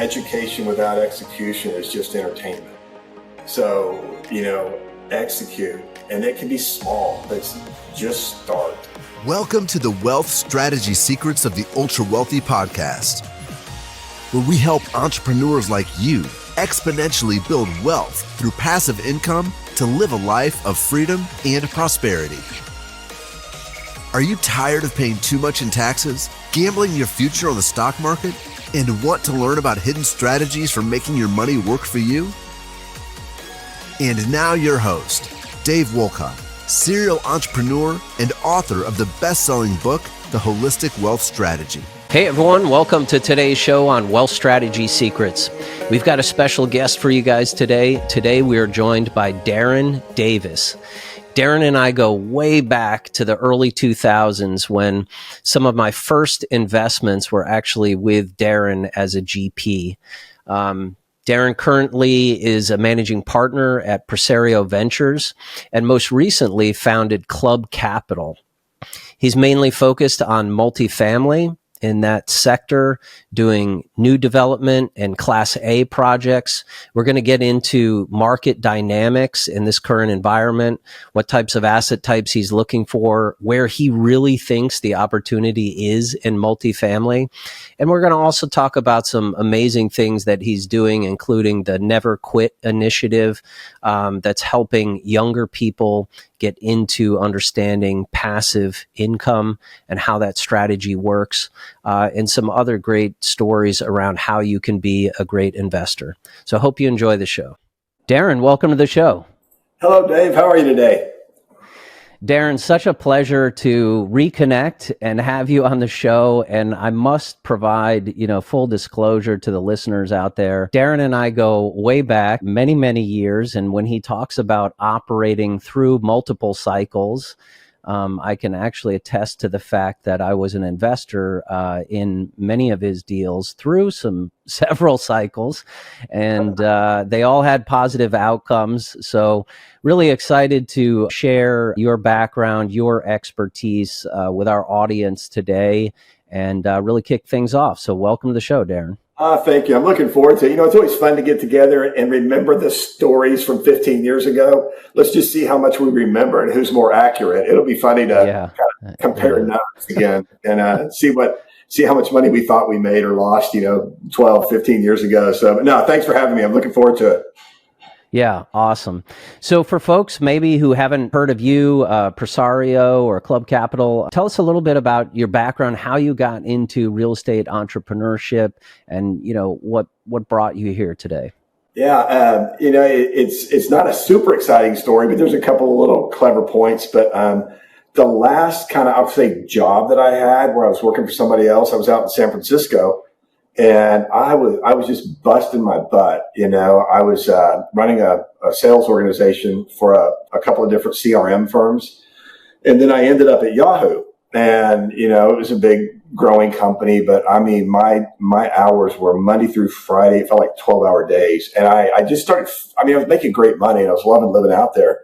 education without execution is just entertainment. So, execute, and it can be small, but just start. Welcome to the Wealth Strategy Secrets of the Ultra Wealthy podcast, where we help entrepreneurs like you exponentially build wealth through passive income to live a life of freedom and prosperity. Are you tired of paying too much in taxes, gambling your future on the stock market, and want to learn about hidden strategies for making your money work for you? And now your host, Dave Wolcott, serial entrepreneur and author of the best-selling book, The Holistic Wealth Strategy. Hey everyone, welcome to today's show on Wealth Strategy Secrets. We've got a special guest for you guys today. Today we are joined by Darin Davis. Darin and I go way back to the early 2000s when some of my first investments were actually with Darin as a GP. Darin currently is a managing partner at Presario Ventures and most recently founded Club Capital. He's mainly focused on multifamily in that sector, doing new development and Class A projects. We're going to get into market dynamics in this current environment, what types of asset types he's looking for, where he really thinks the opportunity is in multifamily. And we're going to also talk about some amazing things that he's doing, including the Never Quit initiative that's helping younger people get into understanding passive income and how that strategy works, and some other great stories around how you can be a great investor. So I hope you enjoy the show. Darin, welcome to the show. Hello, Dave. How are you today? Darin, such a pleasure to reconnect and have you on the show. And I must provide, full disclosure to the listeners out there. Darin and I go way back many, many years. And when he talks about operating through multiple cycles, I can actually attest to the fact that I was an investor in many of his deals through several cycles, and they all had positive outcomes. So really excited to share your background, your expertise with our audience today and really kick things off. So welcome to the show, Darin. Thank you. I'm looking forward to it. It's always fun to get together and remember the stories from 15 years ago. Let's just see how much we remember and who's more accurate. It'll be funny to kind of compare notes again and see how much money we thought we made or lost, 12, 15 years ago. So, no, thanks for having me. I'm looking forward to it. Yeah, awesome. So for folks maybe who haven't heard of you, Presario or Club Capital, tell us a little bit about your background, how you got into real estate entrepreneurship, and what brought you here today. Yeah, it's not a super exciting story, but there's a couple of little clever points. But the last kind of, I would say, job that I had where I was working for somebody else, I was out in San Francisco. And I was just busting my butt. I was running a sales organization for a couple of different CRM firms. And then I ended up at Yahoo. And, it was a big growing company. But I mean, my hours were Monday through Friday. It felt like 12-hour days. And I just started, I was making great money and I was loving living out there.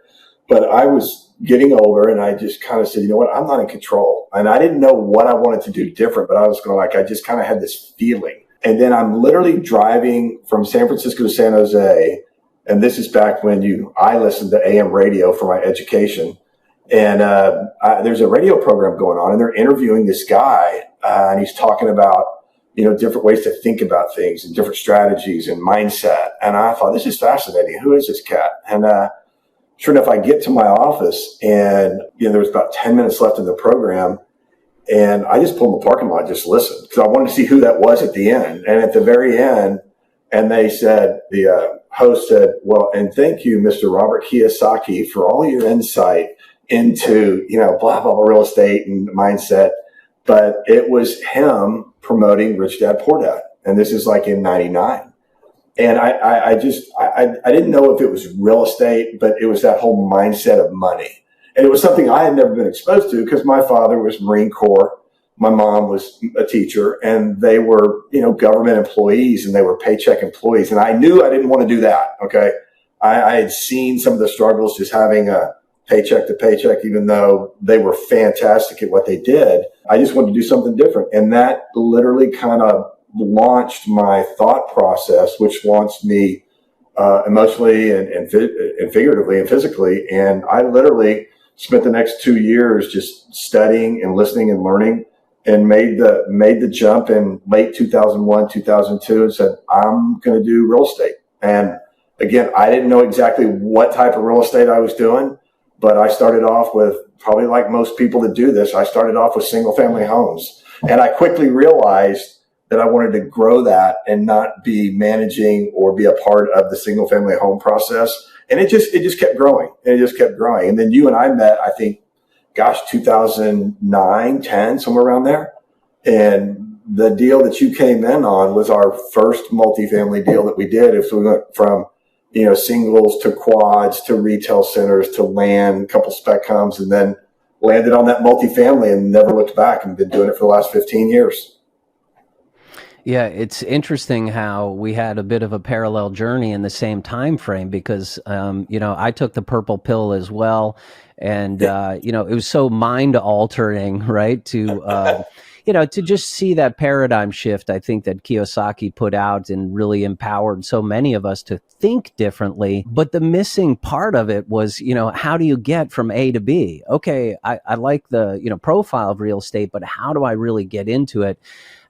But I was getting older and I just kind of said, you know what, I'm not in control. And I didn't know what I wanted to do different, but I was going I just kind of had this feeling. And then I'm literally driving from San Francisco to San Jose. And this is back when I listened to AM radio for my education. And there's a radio program going on and they're interviewing this guy and he's talking about, different ways to think about things and different strategies and mindset. And I thought, this is fascinating. Who is this cat? And sure enough, I get to my office and, there was about 10 minutes left in the program. And I just pulled in the parking lot, just listened because I wanted to see who that was at the end. And at the very end, and they said, the host said, well, and thank you, Mr. Robert Kiyosaki, for all your insight into, blah, blah, blah, real estate and mindset. But it was him promoting Rich Dad, Poor Dad. And this is like in 99. And I didn't know if it was real estate, but it was that whole mindset of money. And it was something I had never been exposed to because my father was Marine Corps. My mom was a teacher and they were, government employees and they were paycheck employees. And I knew I didn't want to do that. Okay. I had seen some of the struggles just having a paycheck to paycheck, even though they were fantastic at what they did. I just wanted to do something different. And that literally kind of launched my thought process, which launched me emotionally and figuratively and physically. And I literally spent the next 2 years just studying and listening and learning, and made the jump in late 2001, 2002, and said, I'm going to do real estate. And again, I didn't know exactly what type of real estate I was doing, but I started off with, probably like most people that do this, I started off with single family homes. And I quickly realized that I wanted to grow that and not be managing or be a part of the single family home process. And it just kept growing, and it just kept growing. And then you and I met, I think, 2009, 10, somewhere around there. And the deal that you came in on was our first multifamily deal that we did. If we went from, singles to quads to retail centers to land, a couple spec homes, and then landed on that multifamily and never looked back, and been doing it for the last 15 years. Yeah, it's interesting how we had a bit of a parallel journey in the same time frame, because I took the purple pill as well, and it was so mind altering, right? To just see that paradigm shift, I think, that Kiyosaki put out and really empowered so many of us to think differently. But the missing part of it was, how do you get from A to B? Okay, I like the profile of real estate, but how do I really get into it?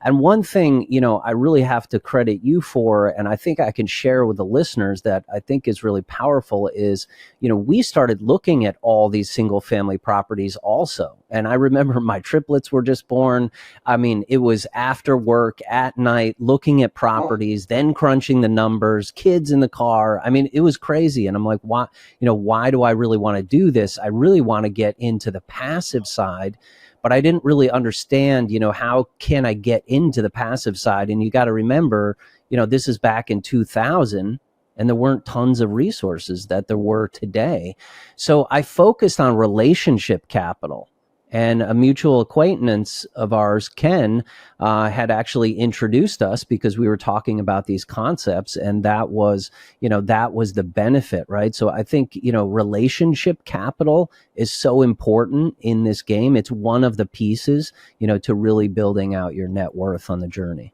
And one thing, I really have to credit you for, and I think I can share with the listeners that I think is really powerful, is, we started looking at all these single family properties also. And I remember my triplets were just born. I mean, it was after work at night, looking at properties, then crunching the numbers, kids in the car. I mean, it was crazy. And I'm like, why do I really want to do this? I really want to get into the passive side. But I didn't really understand, how can I get into the passive side? And you got to remember, this is back in 2000, and there weren't tons of resources that there were today. So I focused on relationship capital. And a mutual acquaintance of ours, Ken, had actually introduced us because we were talking about these concepts, and that was the benefit, right? So I think, relationship capital is so important in this game. It's one of the pieces, to really building out your net worth on the journey.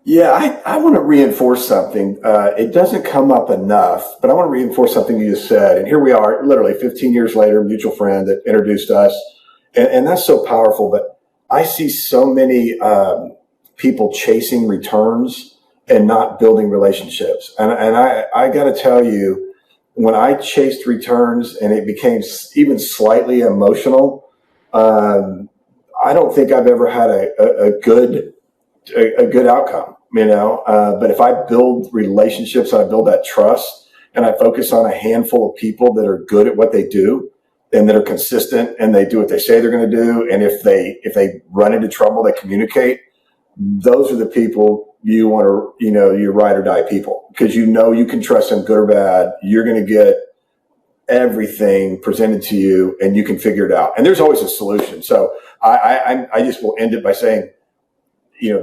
Yeah, I want to reinforce something. It doesn't come up enough, but I want to reinforce something you just said. And here we are, literally 15 years later, a mutual friend that introduced us. And that's so powerful. But I see so many people chasing returns and not building relationships. And I got to tell you, when I chased returns and it became even slightly emotional, I don't think I've ever had a good outcome. But if I build relationships, I build that trust, and I focus on a handful of people that are good at what they do, and that are consistent, and they do what they say they're going to do. And if they run into trouble, they communicate. Those are the people you want to, your ride or die people, because you can trust them, good or bad. You're going to get everything presented to you, and you can figure it out. And there's always a solution. So I just will end it by saying,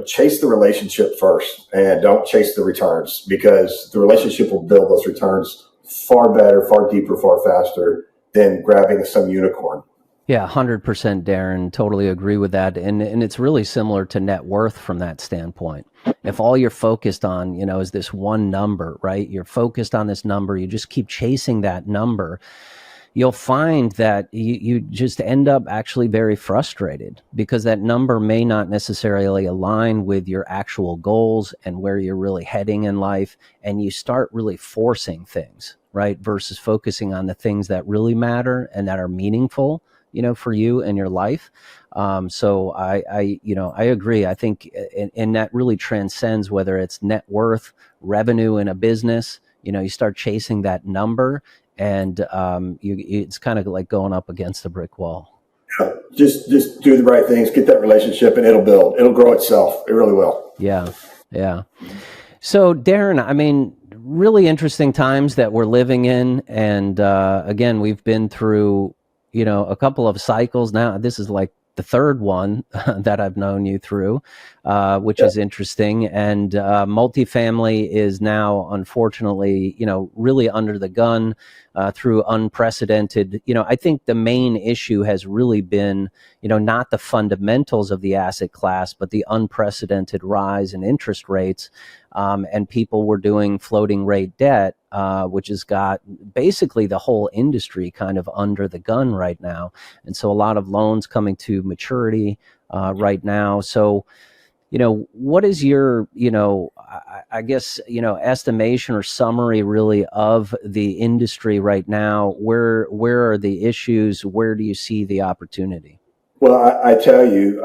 chase the relationship first, and don't chase the returns, because the relationship will build those returns far better, far deeper, far faster than grabbing some unicorn. Yeah, 100%, Darin. Totally agree with that. And it's really similar to net worth from that standpoint. If all you're focused on, is this one number, right? You're focused on this number. You just keep chasing that number. You'll find that you just end up actually very frustrated, because that number may not necessarily align with your actual goals and where you're really heading in life. And you start really forcing things, right? Versus focusing on the things that really matter and that are meaningful, for you and your life. So I agree. I think, and that really transcends whether it's net worth, revenue in a business. You start chasing that number, and it's kind of like going up against a brick wall. Just do the right things, get that relationship, and it'll build. It'll grow itself. It really will. Yeah. So, Darin, I mean, really interesting times that we're living in, and again, we've been through a couple of cycles now. This is like the third one that I've known you through. which is interesting. And multifamily is now, unfortunately, really under the gun through unprecedented. I think the main issue has really been, not the fundamentals of the asset class, but the unprecedented rise in interest rates. And people were doing floating rate debt, which has got basically the whole industry kind of under the gun right now. And so a lot of loans coming to maturity right now. So, what is your, I guess, estimation or summary really of the industry right now? Where are the issues? Where do you see the opportunity? Well, I tell you,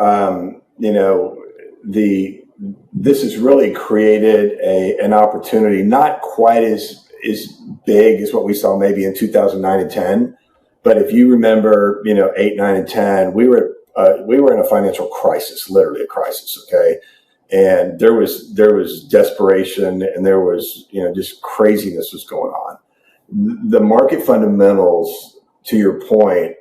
this has really created an opportunity, not quite as big as what we saw maybe in 2009 and 10. But if you remember, 8, 9, and 10, we were in a financial crisis, literally a crisis. Okay. And there was desperation, and there was, just craziness was going on. The market fundamentals, to your point,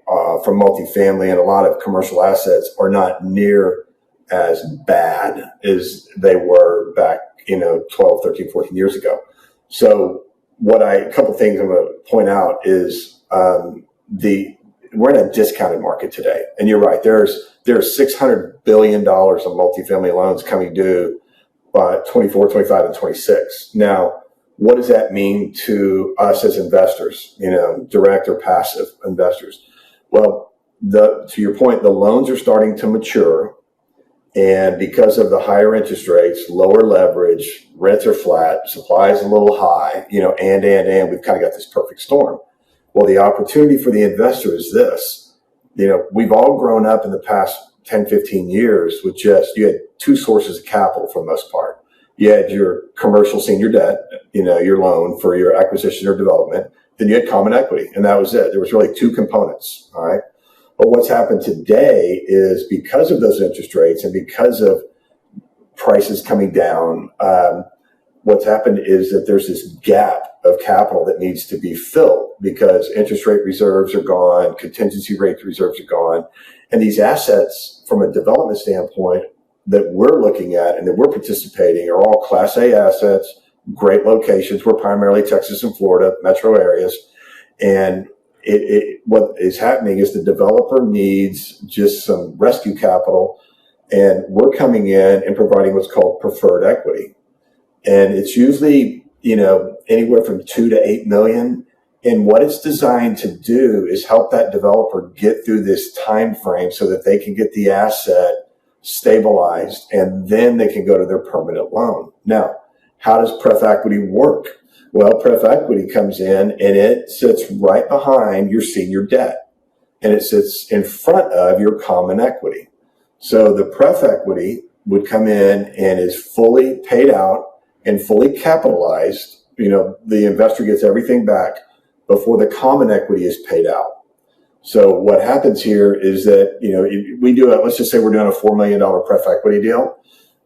for multifamily and a lot of commercial assets are not near as bad as they were back, 12, 13, 14 years ago. So a couple of things I'm going to point out is, we're in a discounted market today. And you're right. There's $600 billion of multifamily loans coming due by 24, 25, and 26. Now, what does that mean to us as investors, direct or passive investors? Well, to your point, the loans are starting to mature. And because of the higher interest rates, lower leverage, rents are flat, supply is a little high, and we've kind of got this perfect storm. Well, the opportunity for the investor is this. We've all grown up in the past 10, 15 years with you had two sources of capital for the most part. You had your commercial senior debt, your loan for your acquisition or development. Then you had common equity, and that was it. There was really two components, all right? But what's happened today is because of those interest rates and because of prices coming down, what's happened is that there's this gap of capital that needs to be filled because interest rate reserves are gone, contingency rate reserves are gone. And these assets, from a development standpoint, that we're looking at and that we're participating are all Class A assets, great locations. We're primarily Texas and Florida, metro areas. And what is happening is the developer needs just some rescue capital, and we're coming in and providing what's called preferred equity. And it's usually, anywhere from 2 to 8 million. And what it's designed to do is help that developer get through this time frame so that they can get the asset stabilized, and then they can go to their permanent loan. Now, how does pref equity work? Well, pref equity comes in and it sits right behind your senior debt, and it sits in front of your common equity. So the pref equity would come in and is fully paid out and fully capitalized. The investor gets everything back before the common equity is paid out. So what happens here is that, we do let's just say we're doing a $4 million pref equity deal.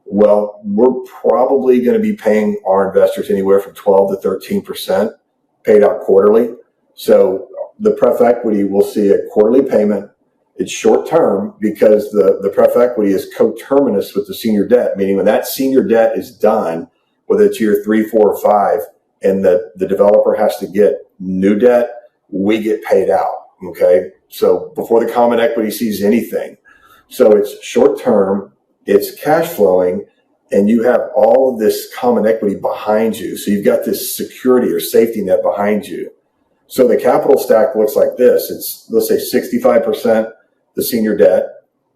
Well, we're probably going to be paying our investors anywhere from 12 to 13% paid out quarterly. So the pref equity will see a quarterly payment. It's short term because the pref equity is coterminous with the senior debt, meaning when that senior debt is done, whether it's year 3, 4, or 5, and the developer has to get new debt, we get paid out. Okay. So before the common equity sees anything. So it's short term, it's cash flowing, and you have all of this common equity behind you. So you've got this security or safety net behind you. So the capital stack looks like this. It's, let's say 65% the senior debt.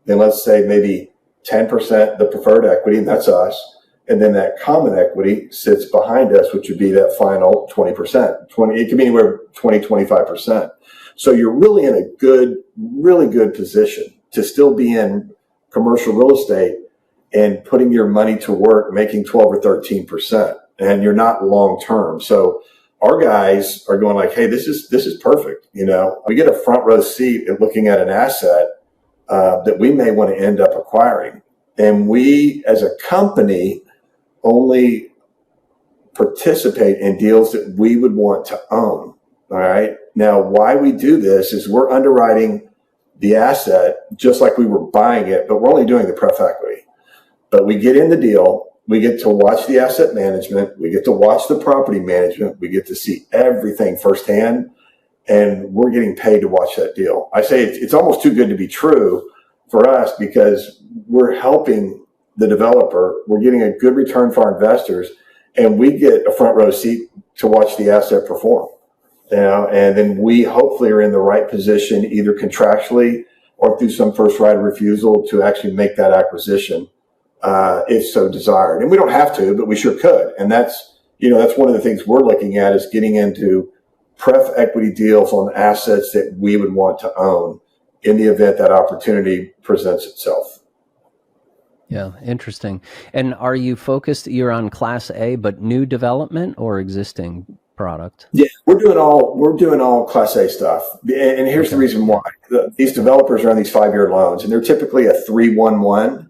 Then let's say maybe 10% the preferred equity, and that's us. And then that common equity sits behind us, which would be that final 20%. It can be anywhere 20, 25%. So you're really in a really good position to still be in commercial real estate and putting your money to work, making 12 or 13%. And you're not long term. So our guys are going like, hey, this is perfect. We get a front row seat at looking at an asset that we may want to end up acquiring. And we, as a company, only participate in deals that we would want to own. All right. Now, why we do this is we're underwriting the asset just like we were buying it, but we're only doing the pref equity. But we get in the deal. We get to watch the asset management. We get to watch the property management. We get to see everything firsthand, and we're getting paid to watch that deal. I say it's almost too good to be true for us because we're helping the developer. We're getting a good return for our investors, and we get a front row seat to watch the asset perform. And then we hopefully are in the right position, either contractually or through some first right of refusal, to actually make that acquisition, if so desired. And we don't have to, but we sure could. And that's one of the things we're looking at, is getting into pref equity deals on assets that we would want to own in the event that opportunity presents itself. Yeah, interesting. And are you focused, you're on Class A, but new development or existing product? Yeah, we're doing all Class A stuff. And here's the reason why. These developers are on these 5-year loans, and they're typically a 3-1-1.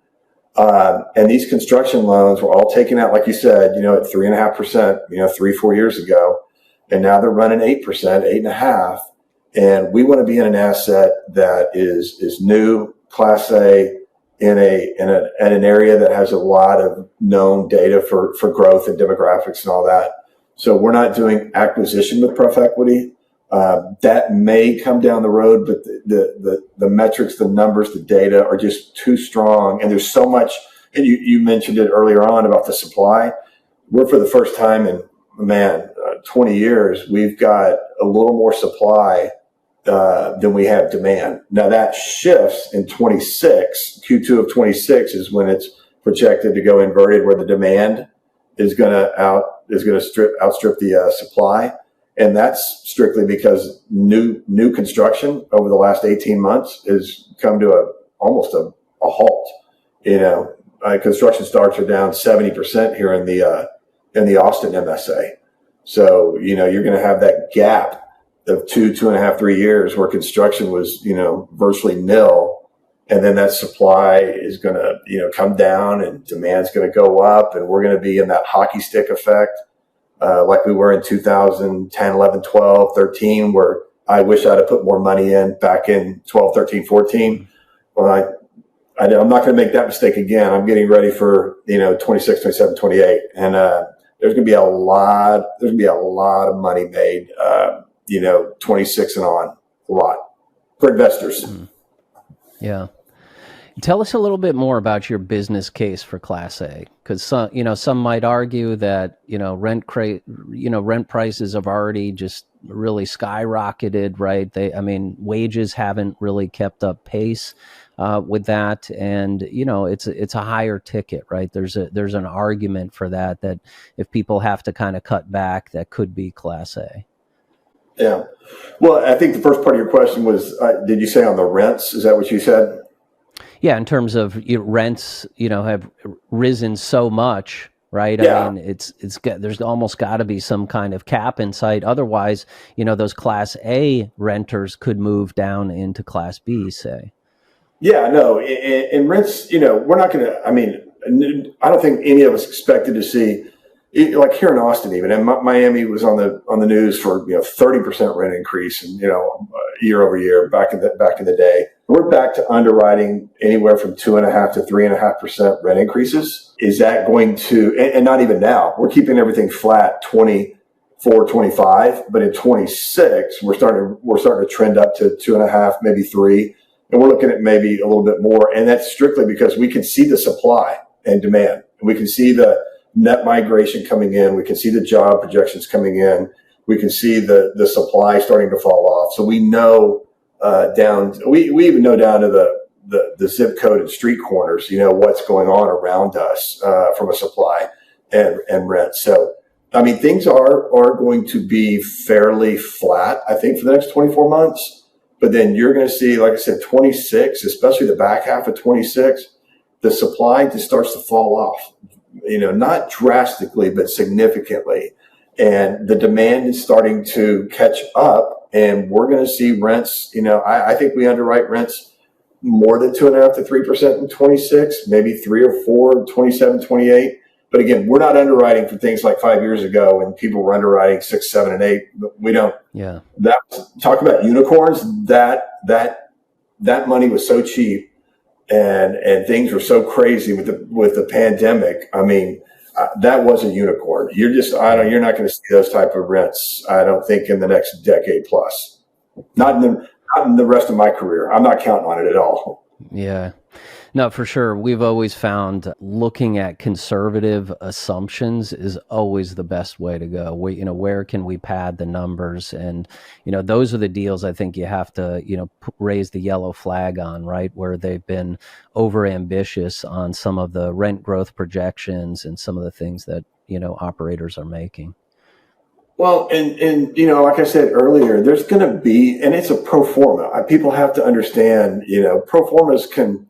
And these construction loans were all taken out, like you said, at 3.5%, 3-4 years ago. And now they're running 8%, 8.5%. And we want to be in an asset that is new, Class A, in an area that has a lot of known data for growth and demographics and all that. So we're not doing acquisition with pref equity. That may come down the road, but the metrics, the numbers, the data are just too strong. And there's so much, and you mentioned it earlier on about the supply. We're, for the first time in 20 years, we've got a little more supply than we have demand. Now that shifts in 26. Q2 of 26 is when it's projected to go inverted, where the demand is going to outstrip the supply. And that's strictly because new construction over the last 18 months has come to almost a halt. Construction starts are down 70% here in the Austin MSA. So, you're going to have that gap of 2.5, 3 years where construction was, virtually nil. And then that supply is going to, come down, and demand's going to go up, and we're going to be in that hockey stick effect. Like we were in 2010, 11, 12, 13, where I wish I'd have put more money in back in 12, 13, 14. Well, I'm not going to make that mistake again. I'm getting ready for, 26, 27, 28. And, there's going to be a lot of money made, 26 and on, a lot for investors. Yeah. Tell us a little bit more about your business case for Class A, because some might argue that rent prices have already just really skyrocketed, right? Wages haven't really kept up pace with that, and it's a higher ticket, right? There's an argument for that if people have to kind of cut back, that could be Class A. Yeah. Well, I think the first part of your question was, did you say on the rents? Is that what you said? Yeah, in terms of rents, have risen so much, right? Yeah. There's almost got to be some kind of cap in sight. Otherwise, those Class A renters could move down into Class B, say. Yeah, no, in rents, we're not going to. I don't think any of us expected to see, like here in Austin, even, and Miami was on the news for 30% rent increase, and year over year back in the day. We're back to underwriting anywhere from 2.5% to 3.5% rent increases. Is that going to, and not even now, we're keeping everything flat 24, 25, but in 26, we're starting to trend up to 2.5, maybe 3. And we're looking at maybe a little bit more. And that's strictly because we can see the supply and demand. We can see the net migration coming in. We can see the job projections coming in. We can see the supply starting to fall off. So we know we even know down to the zip code and street corners, what's going on around us from a supply and rent. So, things are going to be fairly flat, I think, for the next 24 months. But then you're going to see, like I said, 26, especially the back half of 26, the supply just starts to fall off, not drastically, but significantly. And the demand is starting to catch up, and we're going to see rents. I think we underwrite rents more than 2.5 to 3% in 26, maybe 3 or 4 in 27, 28. But again, we're not underwriting for things like 5 years ago when people were underwriting 6, 7, and 8. We don't. Yeah. Talk about unicorns. That money was so cheap and things were so crazy with the pandemic. I mean, that was a unicorn. You're not going to see those type of rents, I don't think, in the next decade plus. Not in the rest of my career. I'm not counting on it at all. Yeah. No, for sure. We've always found looking at conservative assumptions is always the best way to go. Where can we pad the numbers? And, those are the deals I think you have to, raise the yellow flag on, right? Where they've been over ambitious on some of the rent growth projections and some of the things that, operators are making. Well, and like I said earlier, there's going to be, and it's a pro forma. People have to understand, pro formas can,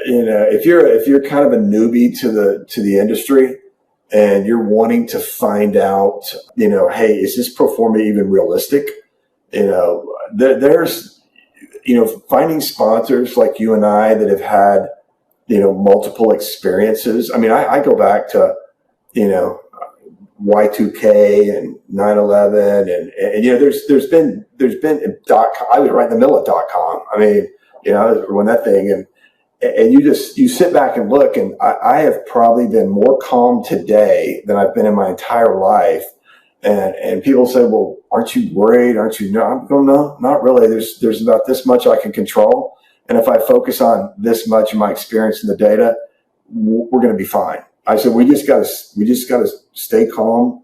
if you're kind of a newbie to the industry and you're wanting to find out, hey, is this pro forma even realistic? There's finding sponsors like you and I that have had, multiple experiences. I mean, I go back to, Y2K and 9/11 and there's been I was right in the middle of .com. I mean, when that thing and you sit back and look, and I have probably been more calm today than I've been in my entire life. And people say, well, aren't you worried? Aren't you? No, I'm going, no, not really. There's not this much I can control. And if I focus on this much of my experience in the data, we're going to be fine. I said, we just got to stay calm,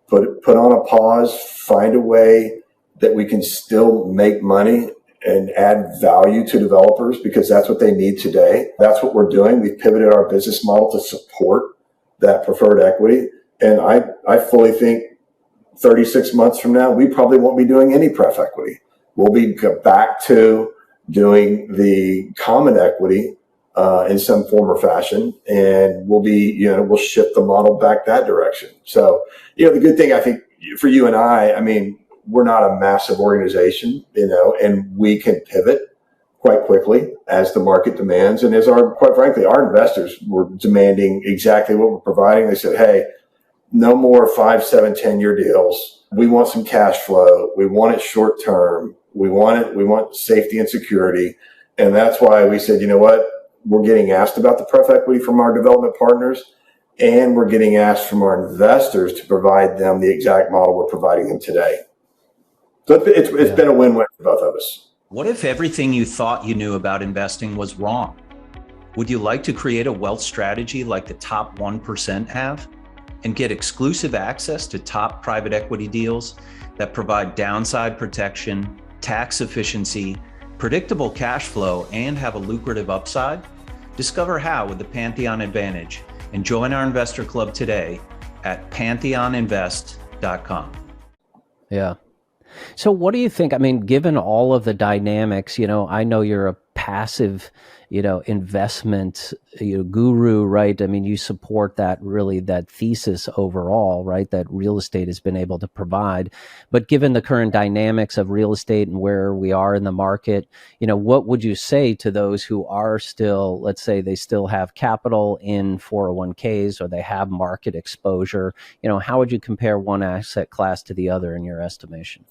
put on a pause, find a way that we can still make money and add value to developers, because that's what they need today. That's what we're doing. We've pivoted our business model to support that preferred equity. And I fully think 36 months from now, we probably won't be doing any pref equity. We'll be back to doing the common equity in some form or fashion, and we'll shift the model back that direction. So, the good thing I think for you and I mean, we're not a massive organization, and we can pivot quite quickly as the market demands. And quite frankly, our investors were demanding exactly what we're providing. They said, hey, no more 5, 7, 10-year deals. We want some cash flow. We want it short term. We want safety and security. And that's why we said, you know what? We're getting asked about the pref equity from our development partners, and we're getting asked from our investors to provide them the exact model we're providing them today. So it's been a win-win for both of us. What if everything you thought you knew about investing was wrong? Would you like to create a wealth strategy like the top 1% have and get exclusive access to top private equity deals that provide downside protection, tax efficiency, predictable cash flow, and have a lucrative upside? Discover how with the Pantheon Advantage and join our investor club today at pantheoninvest.com. Yeah. So what do you think? I mean, given all of the dynamics, I know you're a passive, investment guru, right? I mean, you support that thesis overall, right? That real estate has been able to provide. But given the current dynamics of real estate and where we are in the market, what would you say to those who are still, let's say they still have capital in 401ks or they have market exposure? How would you compare one asset class to the other in your estimation?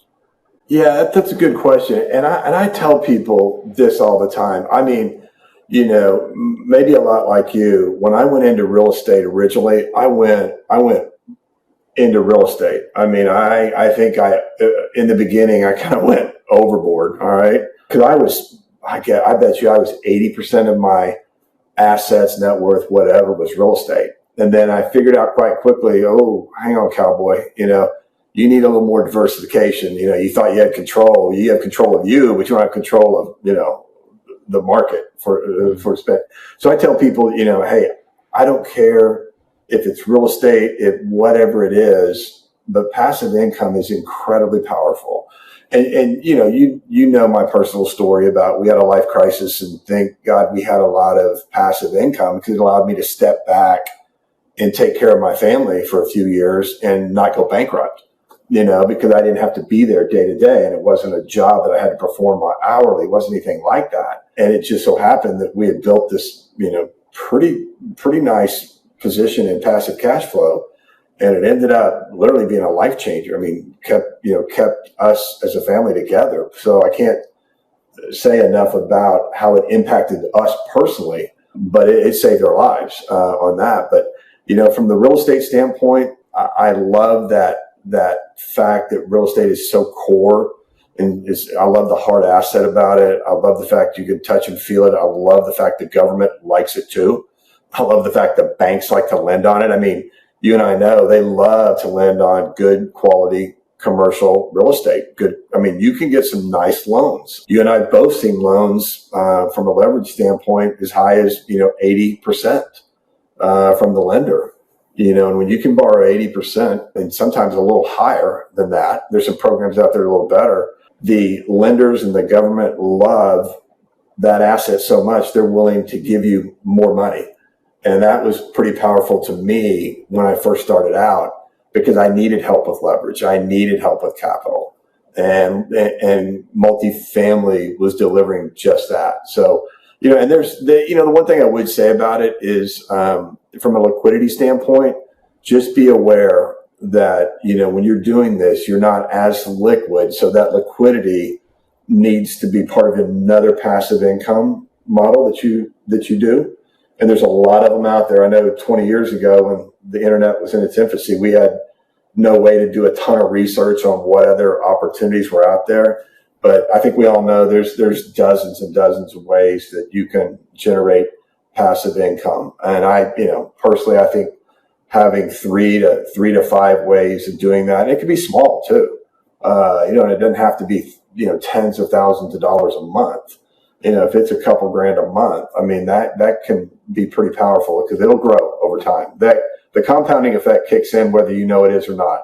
Yeah, that's a good question. And I tell people this all the time. I mean, maybe a lot like you, when I went into real estate originally, I went into real estate. I mean, I think in the beginning, I kind of went overboard. All right. Cause I bet you I was 80% of my assets, net worth, whatever was real estate. And then I figured out quite quickly, oh, hang on, cowboy, you need a little more diversification. You thought you had control. You have control of you, but you don't have control of, the market for spend. So I tell people, hey, I don't care if it's real estate, if whatever it is, but passive income is incredibly powerful. And you know my personal story about we had a life crisis, and thank God we had a lot of passive income because it allowed me to step back and take care of my family for a few years and not go bankrupt. Because I didn't have to be there day to day, and it wasn't a job that I had to perform hourly. It wasn't anything like that. And it just so happened that we had built this, pretty nice position in passive cash flow. And it ended up literally being a life changer. I mean, kept us as a family together. So I can't say enough about how it impacted us personally, but it saved our lives on that. But, from the real estate standpoint, I love that fact that real estate is so core. And I love the hard asset about it. I love the fact you can touch and feel it. I love the fact the government likes it too. I love the fact that banks like to lend on it. I mean, you and I know they love to lend on good quality commercial real estate. You can get some nice loans. You and I have both seen loans from a leverage standpoint as high as 80% from the lender. And when you can borrow 80% and sometimes a little higher than that, there's some programs out there a little better. The lenders and the government love that asset so much, they're willing to give you more money. And that was pretty powerful to me when I first started out, because I needed help with leverage. I needed help with capital. And multifamily was delivering just that. So, and there's the one thing I would say about it is, from a liquidity standpoint, just be aware that, when you're doing this, you're not as liquid. So that liquidity needs to be part of another passive income model that you do. And there's a lot of them out there. I know 20 years ago when the internet was in its infancy, we had no way to do a ton of research on what other opportunities were out there. But I think we all know there's dozens and dozens of ways that you can generate passive income. And personally, I think having three to five ways of doing that, and it can be small too. And it doesn't have to be, tens of thousands of dollars a month. If it's a couple grand a month, that can be pretty powerful because it'll grow over time. The compounding effect kicks in whether you know it is or not.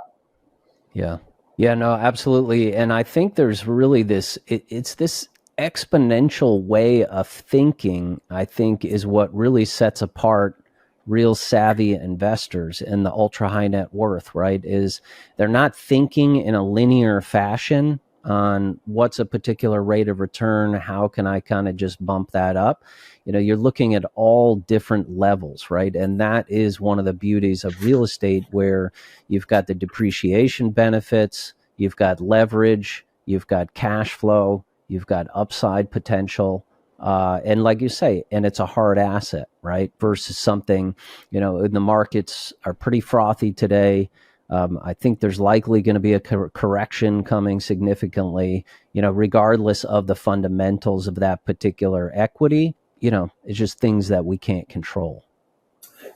Yeah. Yeah, no, absolutely. And I think there's really it's this exponential way of thinking, I think, is what really sets apart real savvy investors in the ultra high net worth, right? Is they're not thinking in a linear fashion on what's a particular rate of return, how can I kind of just bump that up? You're looking at all different levels, right? And that is one of the beauties of real estate, where you've got the depreciation benefits, you've got leverage, you've got cash flow, you've got upside potential. And like you say, and it's a hard asset, right? Versus something, the markets are pretty frothy today. I think there's likely going to be a correction coming significantly, regardless of the fundamentals of that particular equity. It's just things that we can't control.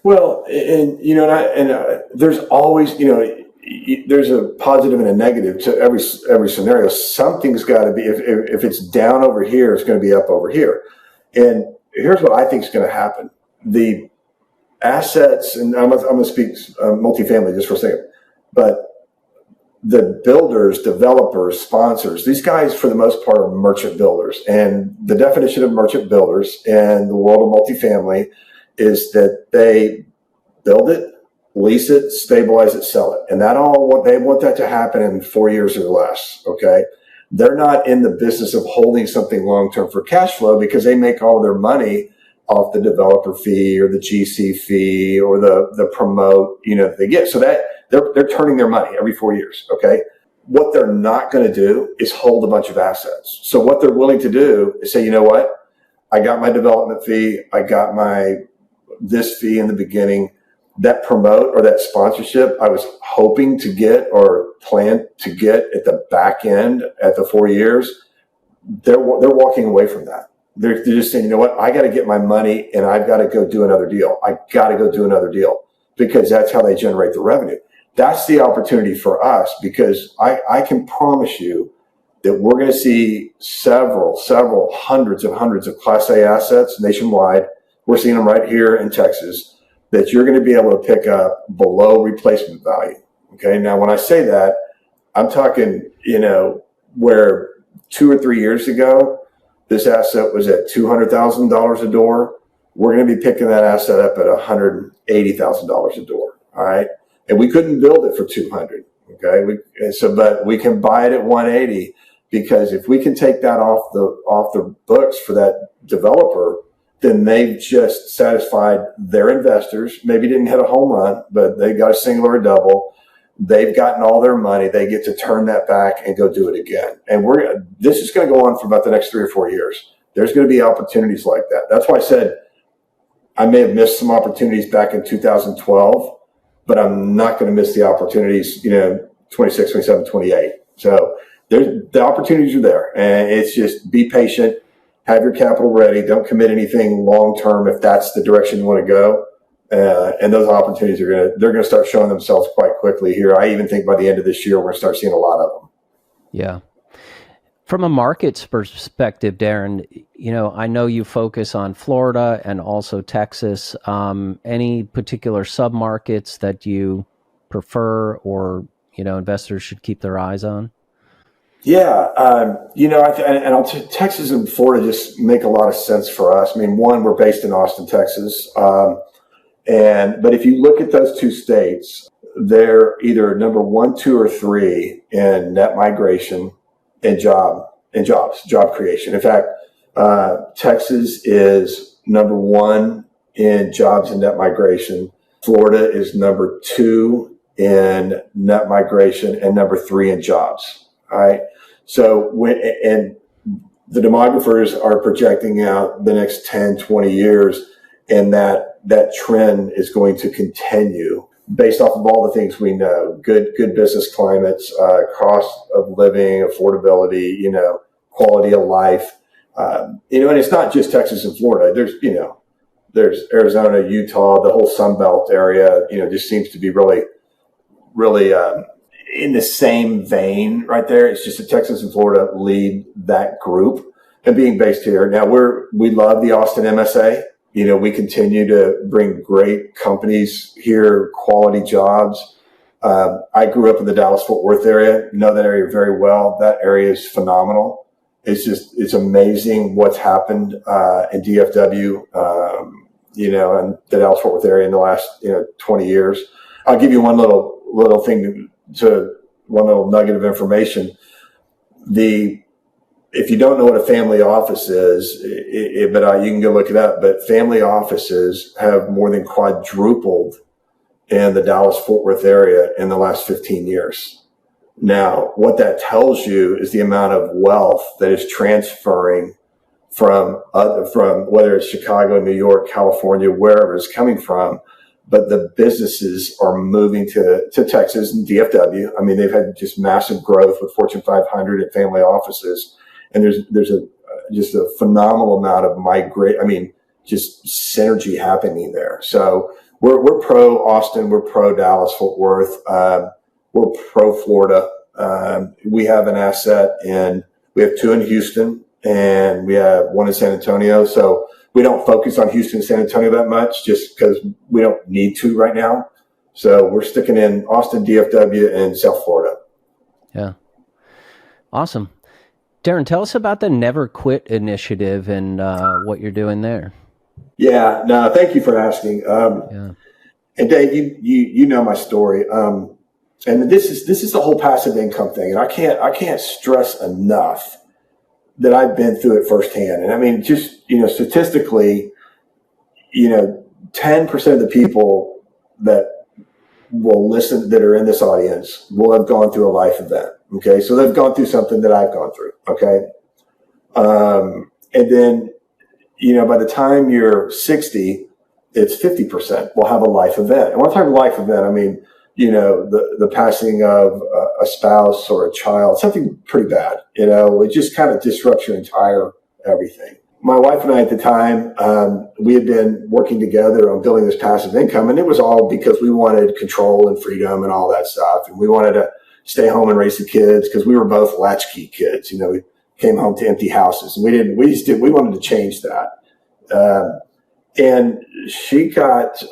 Well, there's always, there's a positive and a negative to every scenario. Something's got to be, if it's down over here, it's going to be up over here. And here's what I think is going to happen. The assets, and I'm going to speak multifamily just for a second, but the builders, developers, sponsors, these guys for the most part are merchant builders. And the definition of merchant builders in the world of multifamily is that they build it, lease it, stabilize it, sell it. And they want that to happen in 4 years or less. Okay. They're not in the business of holding something long-term for cash flow, because they make all their money off the developer fee or the GC fee or the promote, they get. So that they're turning their money every 4 years. Okay. What they're not going to do is hold a bunch of assets. So what they're willing to do is say, you know what? I got my development fee. I got this fee in the beginning. That promote or that sponsorship I was hoping to get or planned to get at the back end at the 4 years, they're walking away from that. They're just saying, you know what? I got to get my money and I've got to go do another deal. I got to go do another deal, because that's how they generate the revenue. That's the opportunity for us, because I can promise you that we're going to see several hundreds of Class A assets nationwide. We're seeing them right here in Texas that you're going to be able to pick up below replacement value. Okay. Now, when I say that, I'm talking, where 2 or 3 years ago, this asset was at $200,000 a door. We're going to be picking that asset up at $180,000 a door. All right. And we couldn't build it for 200. Okay. But we can buy it at 180, because if we can take that off the books for that developer, then they've just satisfied their investors. Maybe didn't hit a home run, but they got a single or a double. they've gotten all their money. They get to turn that back and go do it again. And this is going to go on for about the next 3 or 4 years. There's going to be opportunities like that. That's why I said I may have missed some opportunities back in 2012, but I'm not going to miss the opportunities, 26, 27, 28. So the opportunities are there, and it's just be patient, have your capital ready. Don't commit anything long-term if that's the direction you want to go. And those opportunities they're going to start showing themselves quite quickly here. I even think by the end of this year, we're going to start seeing a lot of them. Yeah. From a markets perspective, Darin, I know you focus on Florida and also Texas. Any particular sub-markets that you prefer or, investors should keep their eyes on? Yeah. Texas and Florida just make a lot of sense for us. I mean, one, we're based in Austin, Texas. But if you look at those two states, they're either number 1, 2, or 3 in net migration and job creation. In fact, Texas is number 1 in jobs and net migration. Florida is number 2 in net migration and number 3 in jobs. All right. So and the demographers are projecting out the next 10, 20 years, and that trend is going to continue based off of all the things we know: good business climates, cost of living, affordability, quality of life. And it's not just Texas and Florida. There's Arizona, Utah, the whole Sun Belt area. Just seems to be really in the same vein right there. It's just that Texas and Florida lead that group. And being based here now, we love the Austin MSA. We continue to bring great companies here, quality jobs. I grew up in the Dallas-Fort Worth area, know that area very well. That area is phenomenal. It's amazing what's happened in DFW, and the Dallas-Fort Worth area in the last 20 years. I'll give you one little thing one little nugget of information. If you don't know what a family office is, but you can go look it up. But family offices have more than quadrupled in the Dallas-Fort Worth area in the last 15 years. Now, what that tells you is the amount of wealth that is transferring from whether it's Chicago, New York, California, wherever it's coming from. But the businesses are moving to Texas and DFW. I mean, they've had just massive growth with Fortune 500 and family offices. And there's just a phenomenal amount of just synergy happening there. So we're pro Austin, we're pro Dallas Fort Worth, we're pro Florida. We have an asset we have 2 in Houston, and we have 1 in San Antonio. So we don't focus on Houston and San Antonio that much just because we don't need to right now. So we're sticking in Austin, DFW, and South Florida. Yeah. Awesome. Darin, tell us about the Never Quit initiative and what you're doing there. Yeah, no, thank you for asking. And Dave, you know my story. And this is the whole passive income thing. And I can't stress enough that I've been through it firsthand. And I mean, just, statistically, 10% of the people that will listen, that are in this audience, will have gone through a life event. Okay. So they've gone through something that I've gone through. Okay. And then, by the time you're 60, it's 50% will have a life event. And when I talk life event, I mean, the passing of a spouse or a child, something pretty bad, it just kind of disrupts your entire everything. My wife and I at the time, we had been working together on building this passive income, and it was all because we wanted control and freedom and all that stuff. And we wanted to stay home and raise the kids because we were both latchkey kids. We came home to empty houses, and we wanted to change that. And she got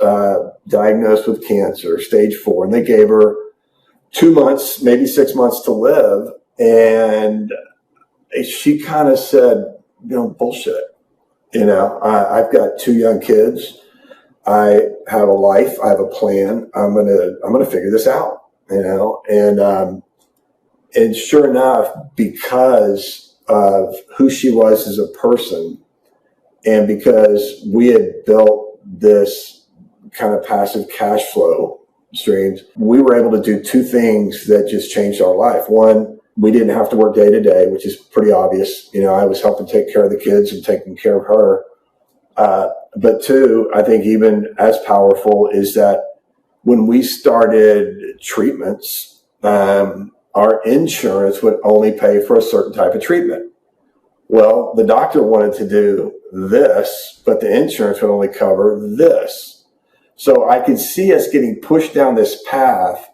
diagnosed with cancer, stage 4, and they gave her 2 months, maybe 6 months to live. And she kind of said, bullshit. I've got 2 young kids. I have a life. I have a plan. I'm gonna figure this out. And sure enough, because of who she was as a person, and because we had built this kind of passive cash flow streams, we were able to do two things that just changed our life. One, we didn't have to work day to day, which is pretty obvious. I was helping take care of the kids and taking care of her. But two, I think even as powerful is that when we started treatments, our insurance would only pay for a certain type of treatment. Well, the doctor wanted to do this, but the insurance would only cover this. So I could see us getting pushed down this path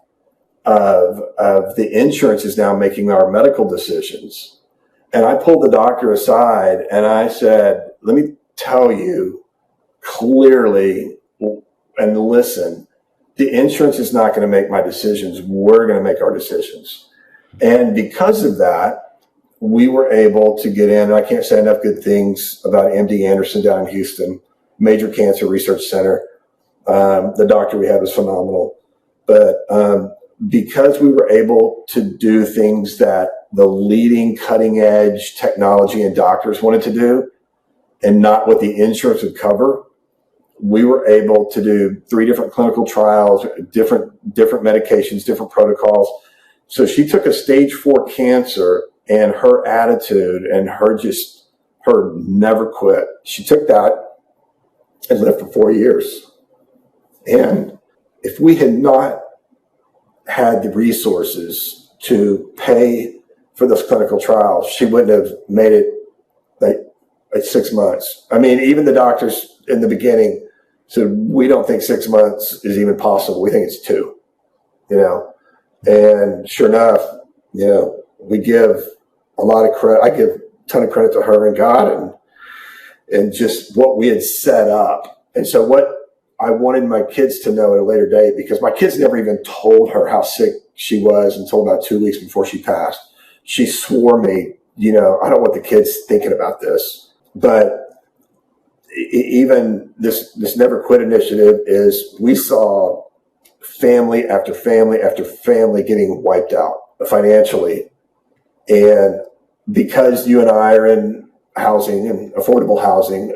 of the insurance is now making our medical decisions. And I pulled the doctor aside and I said, let me tell you clearly and listen, the insurance is not going to make my decisions. We're going to make our decisions. And because of that, we were able to get in. I can't say enough good things about MD Anderson down in Houston, major cancer research center. The doctor we had was phenomenal. But because we were able to do things that the leading cutting edge technology and doctors wanted to do and not what the insurance would cover, we were able to do 3 different clinical trials, different medications, different protocols. So she took a stage 4 cancer, and her attitude and her never quit. She took that and lived for 4 years. And if we had not had the resources to pay for those clinical trials, she wouldn't have made it like 6 months. I mean, even the doctors in the beginning said, we don't think 6 months is even possible. We think it's 2, and sure enough, we give a lot of credit. I give a ton of credit to her and God and just what we had set up. And so what I wanted my kids to know at a later date, because my kids never even told her how sick she was until about 2 weeks before she passed. She swore me, I don't want the kids thinking about this. But even this Never Quit initiative is we saw family after family after family getting wiped out financially. And because you and I are in housing and affordable housing,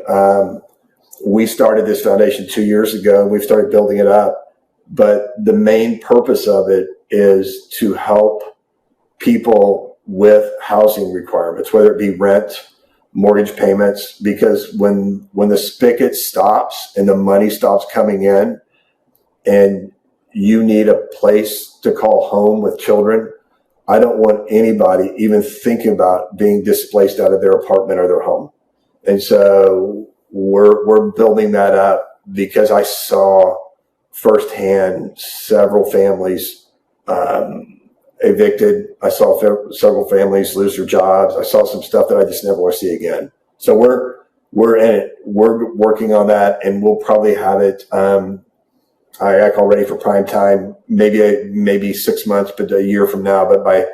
we started this foundation 2 years ago and we've started building it up. But the main purpose of it is to help people with housing requirements, whether it be rent, mortgage payments, because when the spigot stops and the money stops coming in and you need a place to call home with children, I don't want anybody even thinking about being displaced out of their apartment or their home. And so we're building that up because I saw firsthand several families evicted. I saw several families lose their jobs. I saw some stuff that I just never want to see again. So we're in it. We're working on that, and we'll probably have it. I call ready for prime time, maybe 6 months, but a year from now. But by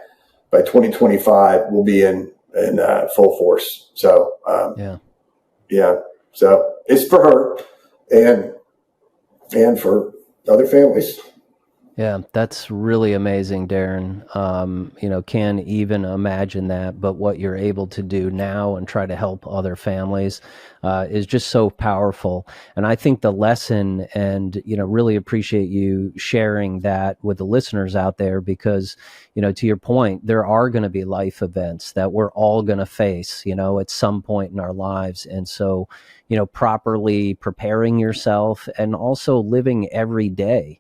2025, we'll be in full force. So yeah. So it's for her and for other families. Yeah, that's really amazing, Darin. Can't even imagine that, but what you're able to do now and try to help other families is just so powerful. And I think the lesson, and, really appreciate you sharing that with the listeners out there, because, to your point, there are going to be life events that we're all going to face, at some point in our lives. And so, properly preparing yourself and also living every day,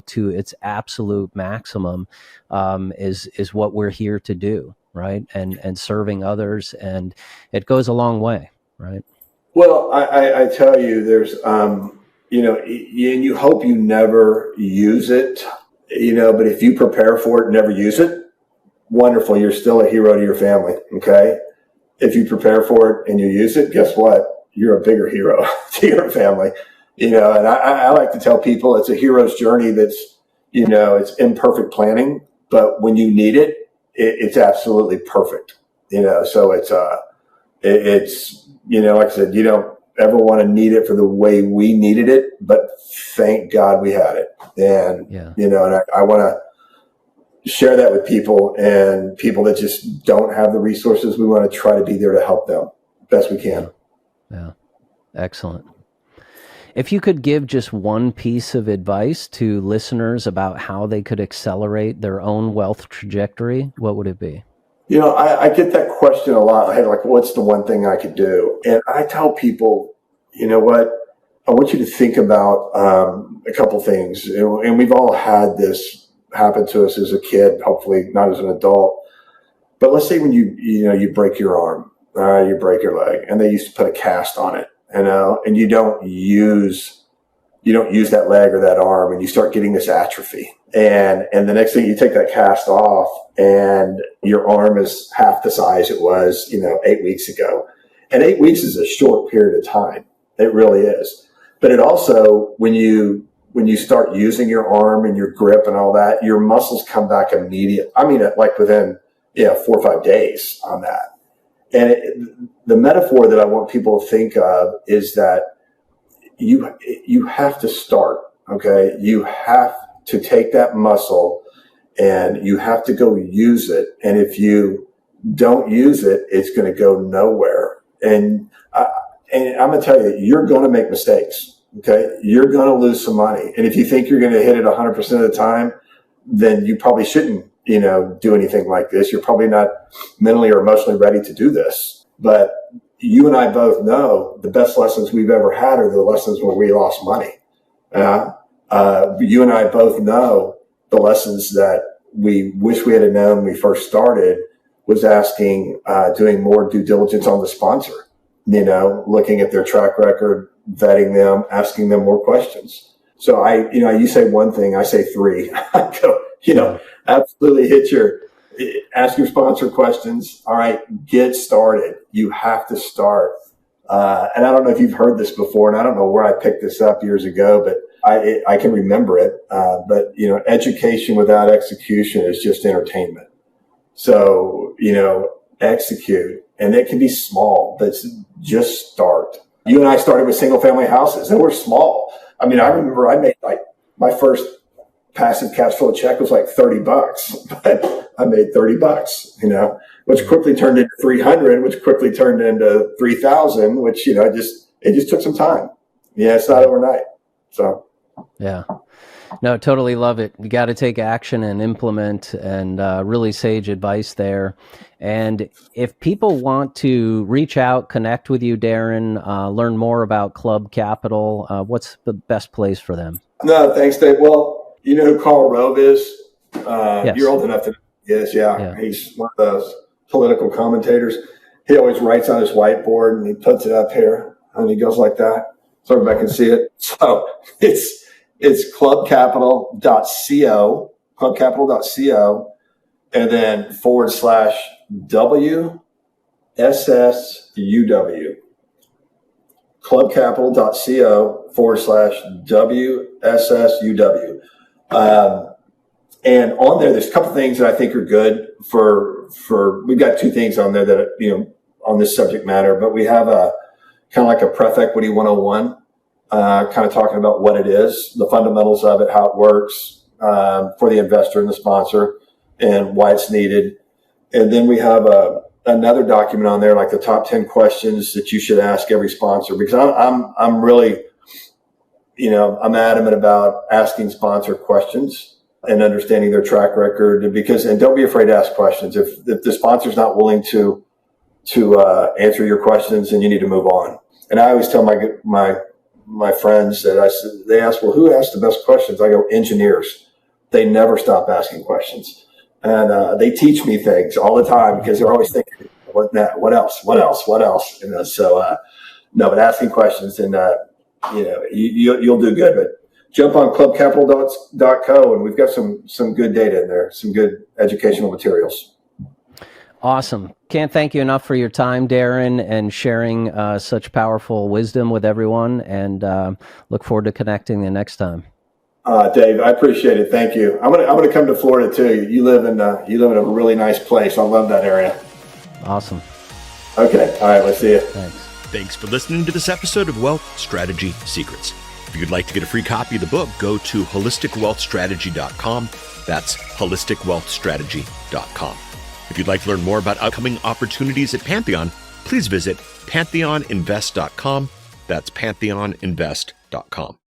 to its absolute maximum, is what we're here to do, right? And serving others, and it goes a long way, right? Well, I tell you, there's, and you hope you never use it, but if you prepare for it and never use it, wonderful, you're still a hero to your family, okay? If you prepare for it and you use it, guess what? You're a bigger hero to your family. And I like to tell people it's a hero's journey that's, it's imperfect planning, but when you need it, it's absolutely perfect. So it's like I said, you don't ever want to need it for the way we needed it, but thank God we had it. And, and I want to share that with people, and people that just don't have the resources. We want to try to be there to help them best we can. Yeah. Excellent. If you could give just one piece of advice to listeners about how they could accelerate their own wealth trajectory, what would it be? I get that question a lot. Hey, like, what's the one thing I could do? And I tell people, you know what? I want you to think about a couple things. And we've all had this happen to us as a kid, hopefully not as an adult. But let's say when you break your arm, you break your leg, and they used to put a cast on it, and you don't use that leg or that arm, and you start getting this atrophy. And the next thing, you take that cast off and your arm is half the size it was, 8 weeks ago. And 8 weeks is a short period of time. It really is. But it also, when you start using your arm and your grip and all that, your muscles come back immediately. I mean, like within 4 or 5 days on that. And the metaphor that I want people to think of is that you have to start, okay? You have to take that muscle and you have to go use it. And if you don't use it, it's going to go nowhere. And I'm going to tell you, you're going to make mistakes, okay? You're going to lose some money. And if you think you're going to hit it 100% of the time, then you probably shouldn't, do anything like this. You're probably not mentally or emotionally ready to do this. But you and I both know the best lessons we've ever had are the lessons where we lost money. You and I both know the lessons that we wish we had known when we first started was doing more due diligence on the sponsor, looking at their track record, vetting them, asking them more questions. So you say one thing, I say three. I go, absolutely ask your sponsor questions. All right, get started. You have to start. And I don't know if you've heard this before, and I don't know where I picked this up years ago, but I can remember it. But education without execution is just entertainment. So, execute, and it can be small, but just start. You and I started with single family houses, and we're small. I mean, I remember I made my first passive cash flow check was like $30, but I made $30, which quickly turned into 300, which quickly turned into 3,000, which, it just took some time. Yeah. It's not overnight. So. Yeah. No, totally love it. You got to take action and implement, and really sage advice there. And if people want to reach out, connect with you, Darin, learn more about Club Capital, what's the best place for them? No, thanks, Dave. Well, you know who Karl Rove is? Yes. You're old enough to know. Yes, yeah. He's one of those political commentators. He always writes on his whiteboard and he puts it up here and he goes like that so everybody can see it. So it's clubcapital.co, and then /WSSUW. clubcapital.co /WSSUW. And on there's a couple things that I think are good for, we've got two things on there that, on this subject matter, but we have a kind of like a Pref Equity 101, kind of talking about what it is, the fundamentals of it, how it works, for the investor and the sponsor and why it's needed. And then we have another document on there, like the top 10 questions that you should ask every sponsor, because I'm really, I'm adamant about asking sponsor questions and understanding their track record, and don't be afraid to ask questions. If the sponsor's not willing to answer your questions, then you need to move on. And I always tell my friends that they ask, well, who asks the best questions? I go, engineers. They never stop asking questions. And they teach me things all the time because they're always thinking, what else? No, but asking questions, and you'll do good. But jump on clubcapital.co, and we've got some good data in there, some good educational materials. Awesome. Can't thank you enough for your time, Darin, and sharing such powerful wisdom with everyone, and look forward to connecting the next time. Dave, I appreciate it. Thank you. I'm gonna come to Florida too. You live in a really nice place. I love that area. Awesome. Okay. All right. Let's see you. Thanks for listening to this episode of Wealth Strategy Secrets. If you'd like to get a free copy of the book, go to holisticwealthstrategy.com. That's holisticwealthstrategy.com. If you'd like to learn more about upcoming opportunities at Pantheon, please visit pantheoninvest.com. That's pantheoninvest.com. wealthstrategy.com.